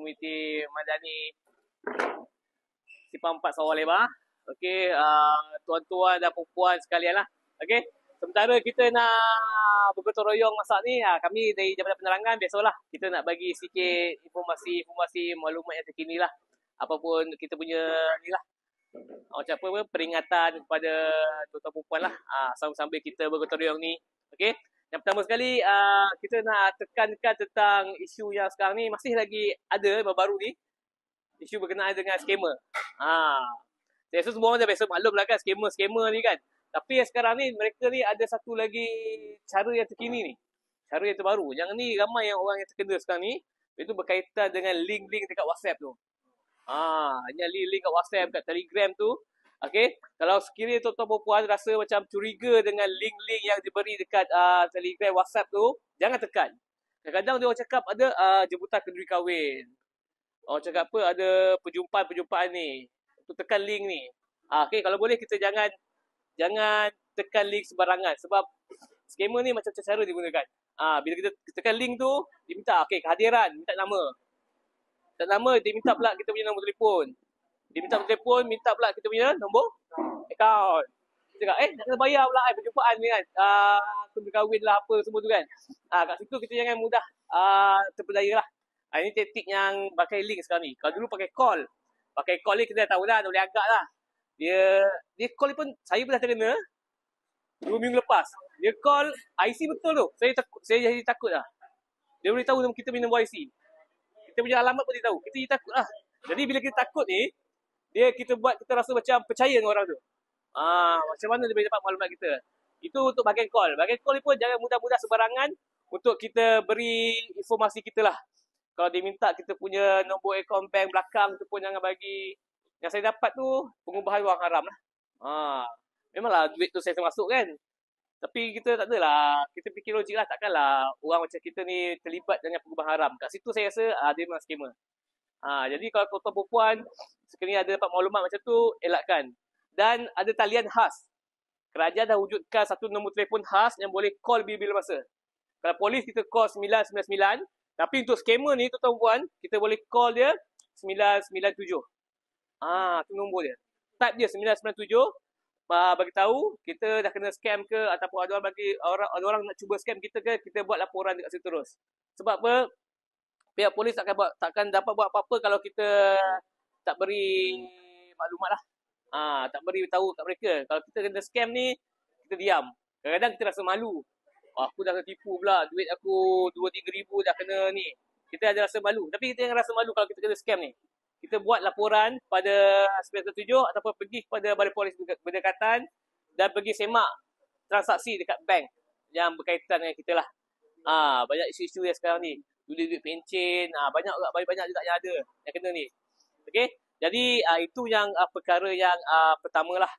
komuniti Madani Simpang 4 Sawah Lebar. Okey, tuan-tuan dan puan sekalian lah. Okey, sementara kita nak bergotong royong masak ni, kami dari Jabatan Penerangan biasalah kita nak bagi sikit informasi maklumat yang terkini lah. Apapun kita punya ni lah. Macam apa, peringatan kepada tuan-tuan puan lah. Sambil kita bergotong royong ni. Okey. Yang pertama sekali, kita nak tekankan tentang isu yang sekarang ni masih lagi ada baru ni. Isu berkenaan dengan skamer. Saya rasa semua orang dah biasa maklum lah kan skamer ni kan. Tapi yang sekarang ni mereka ni ada satu lagi cara yang terkini ni. Cara yang terbaru. Yang ni ramai yang orang yang terkena sekarang ni. Itu berkaitan dengan link-link dekat WhatsApp tu. Yang link kat WhatsApp, kat Telegram tu. Okay. Kalau sekiranya tuan-tuan puan rasa macam curiga dengan link-link yang diberi dekat Telegram, WhatsApp tu, jangan tekan. Kadang-kadang dia orang cakap ada jemputan kenduri kahwin. Orang cakap apa, ada perjumpaan ni. Tu tekan link ni. Okay, kalau boleh kita jangan tekan link sembarangan. Sebab skamer ni macam cara digunakan. Bila kita tekan link tu, dia minta kehadiran, minta nama. Tak nama, dia minta pula kita punya nombor telefon. Dia minta nombor telefon, minta pula kita punya nombor akaun. Dia cakap, nak kena bayar pula perjumpaan ni kan. Kenduri kahwin lah apa semua tu kan. Kat situ kita jangan mudah terpedaya lah. Ini taktik yang pakai link sekarang ni. Kalau dulu pakai call. Pakai call ni kita dah tahu dah, dah boleh agak lah. Dia call ni pun, saya pun dah terkena 2 minggu lepas. Dia call IC betul tu. Saya jadi takut lah. Dia boleh tahu kita punya nombor IC. Kita punya alamat pun dia tahu. Kita jadi takut lah. Jadi bila kita takut ni, kita rasa macam percaya dengan orang tu. Macam mana dia boleh dapat maklumat kita. Itu untuk bahagian call. Bahagian call ni pun jangan mudah-mudah sembarangan untuk kita beri informasi kita lah. Kalau dia minta kita punya nombor akaun bank belakang tu pun jangan bagi. Yang saya dapat tu pengubahan wang haram lah. Memanglah duit tu saya termasuk kan. Tapi kita tak adalah. Kita fikir logik lah. Takkanlah orang macam kita ni terlibat dengan pengubahan haram. Kat situ saya rasa dia memang skamer. Jadi kalau tuan-tuan perempuan sekiranya ada dapat maklumat macam tu, elakkan. Dan ada talian khas. Kerajaan dah wujudkan satu nombor telefon khas yang boleh call bila-bila masa. Kalau polis kita call 999. Tapi untuk skamer ni, tuan-tuan puan, kita boleh call dia 997. Tu nombor dia. Type dia 997. Bagi tahu kita dah kena scam ke ataupun ada orang nak cuba scam kita ke, kita buat laporan dekat situ terus. Sebab apa? Pihak polis takkan dapat buat apa-apa kalau kita tak beri maklumat lah. Tak beri tahu kat mereka. Kalau kita kena scam ni, kita diam. Kadang-kadang kita rasa malu. Aku dah tertipu pula, duit aku 2-3 ribu dah kena ni. Kita ada rasa malu. Tapi kita jangan rasa malu kalau kita kena scam ni. Kita buat laporan pada 977 ataupun pergi kepada balai polis berdekatan dan pergi semak transaksi dekat bank yang berkaitan dengan kita lah. Banyak isu-isu yang sekarang ni. Duit pencen, banyak juga yang ada yang kena ni. Okay? Jadi itu yang perkara yang pertama lah.